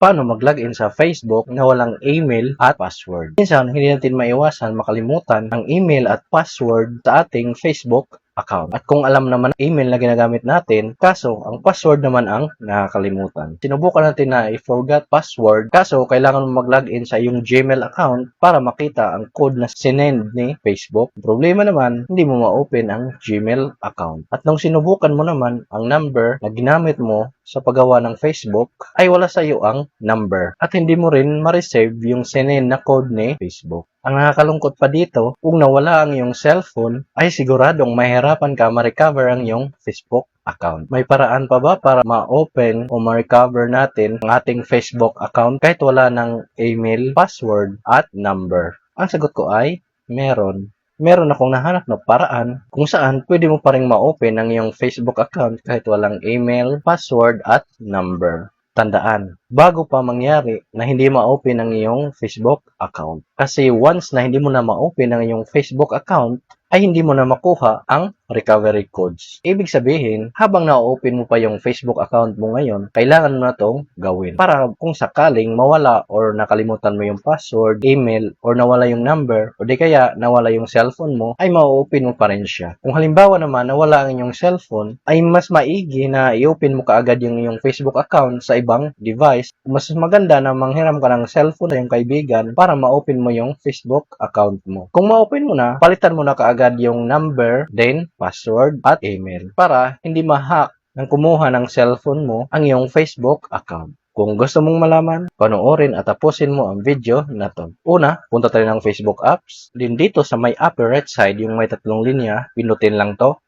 Paano mag-login sa Facebook na walang email at password? Minsan, hindi natin maiwasan makalimutan ang email at password sa ating Facebook account. At kung alam naman ang email na ginagamit natin, kaso ang password naman ang nakakalimutan. Sinubukan natin na i-forgot password, kaso kailangan mo mag-login sa iyong Gmail account para makita ang code na sinend ni Facebook. Ang problema naman, hindi mo ma-open ang Gmail account. At nung sinubukan mo naman ang number na ginamit mo sa paggawa ng Facebook, ay wala sa iyo ang number. At hindi mo rin ma-receive yung sinend na code ni Facebook. Ang nakakalungkot pa dito, kung nawala ang iyong cellphone, ay siguradong mahirapan ka ma-recover ang iyong Facebook account. May paraan pa ba para ma-open o ma-recover natin ang ating Facebook account kahit wala ng email, password, at number? Ang sagot ko ay meron. Meron akong nahanap na paraan kung saan pwede mo pa rin ma-open ang iyong Facebook account kahit walang email, password, at number. Tandaan, bago pa mangyari na hindi ma-open ang iyong Facebook account. Kasi once na hindi mo na ma-open ang iyong Facebook account, ay hindi mo na makuha ang recovery codes. Ibig sabihin, habang na-open mo pa yung Facebook account mo ngayon, kailangan mo na itong gawin. Para kung sakaling mawala or nakalimutan mo yung password, email, or nawala yung number, o di kaya nawala yung cellphone mo, ay ma-open mo pa rin siya. Kung halimbawa naman nawala ang inyong cellphone, ay mas maigi na i-open mo kaagad yung iyong Facebook account sa ibang device. Mas maganda na manghiram ka ng cellphone sa iyong kaibigan para ma-open mo yung Facebook account mo. Kung ma-open mo na, palitan mo na kaagad yung number, then password at email para hindi ma-hack ng kumuha ng cellphone mo ang iyong Facebook account. Kung gusto mong malaman, panoorin at tapusin mo ang video na to. Una, punta tayo ng Facebook apps. Din dito sa may upper right side, yung may tatlong linya, pinutin lang to.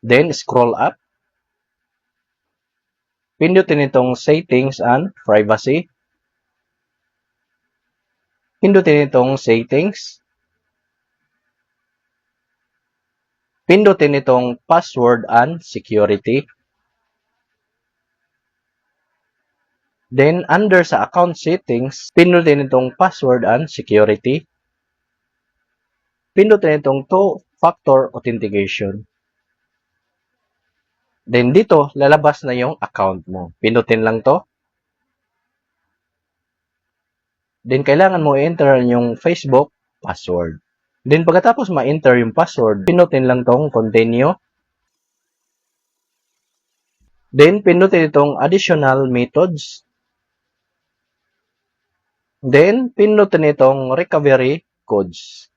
Then, scroll up. Pindutin itong settings and privacy. Pindutin itong settings. Pindutin itong password and security. Then, under sa account settings, pindutin itong password and security. Pindutin itong two-factor authentication. Then, dito, lalabas na yung account mo. Pindutin lang to. Then, kailangan mo i-enter yung Facebook password. Then, pagkatapos ma-enter yung password, pindutin lang tong continue. Then, pindutin itong additional methods. Then, pindutin itong recovery codes.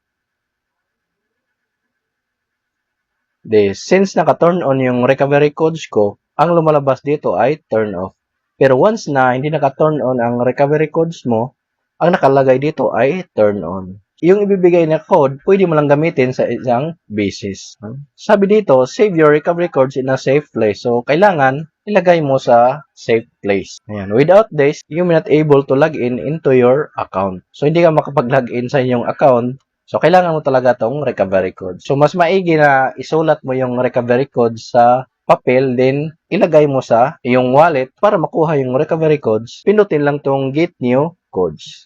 Since naka-turn on yung recovery codes ko, ang lumalabas dito ay turn off. Pero once na hindi naka-turn on ang recovery codes mo, ang nakalagay dito ay turn on. Yung ibibigay na code, pwede mo lang gamitin sa isang basis. Sabi dito, save your recovery codes in a safe place. So, kailangan ilagay mo sa safe place. Ayan. Without this, you may not able to log in into your account. So, hindi ka makapag-log in sa inyong account. So, kailangan mo talaga tong recovery code. So, mas maigi na isulat mo yung recovery code sa papel, then ilagay mo sa iyong wallet para makuha yung recovery codes. Pindutin lang tong get new codes.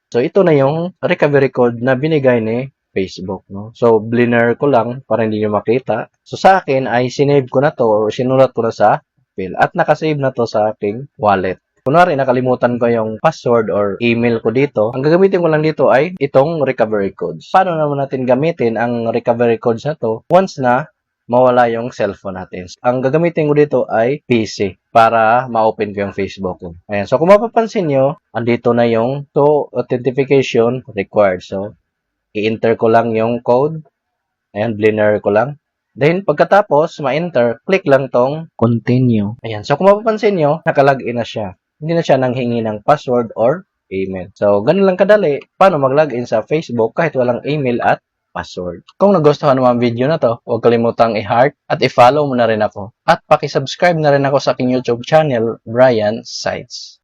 So, ito na yung recovery code na binigay ni Facebook. No? So, blur ko lang para hindi nyo makita. So, sa akin ay sinave ko na to or sinulat ko na sa papel at nakasave na to sa aking wallet. Kunwari, nakalimutan ko yung password or email ko dito. Ang gagamitin ko lang dito ay itong recovery codes. Paano naman natin gamitin ang recovery codes na to once na mawala yung cellphone natin? Ang gagamitin ko dito ay PC para ma-open ko yung Facebook ko. Ayan. So, kung mapapansin nyo, andito na yung authentication required. So, i-enter ko lang yung code. Ayan, blur ko lang. Then, pagkatapos, ma-enter, click lang tong continue. Ayan. So, kung mapapansin nyo, nakalagin na siya. Hindi na siya nanghingi ng password or email. So, ganun lang kadali paano mag-login sa Facebook kahit walang email at password. Kung nagustuhan mo ang video na to, huwag kalimutang i-heart at i-follow mo na rin ako. At paki-subscribe na rin ako sa aking YouTube channel, Brian Sites.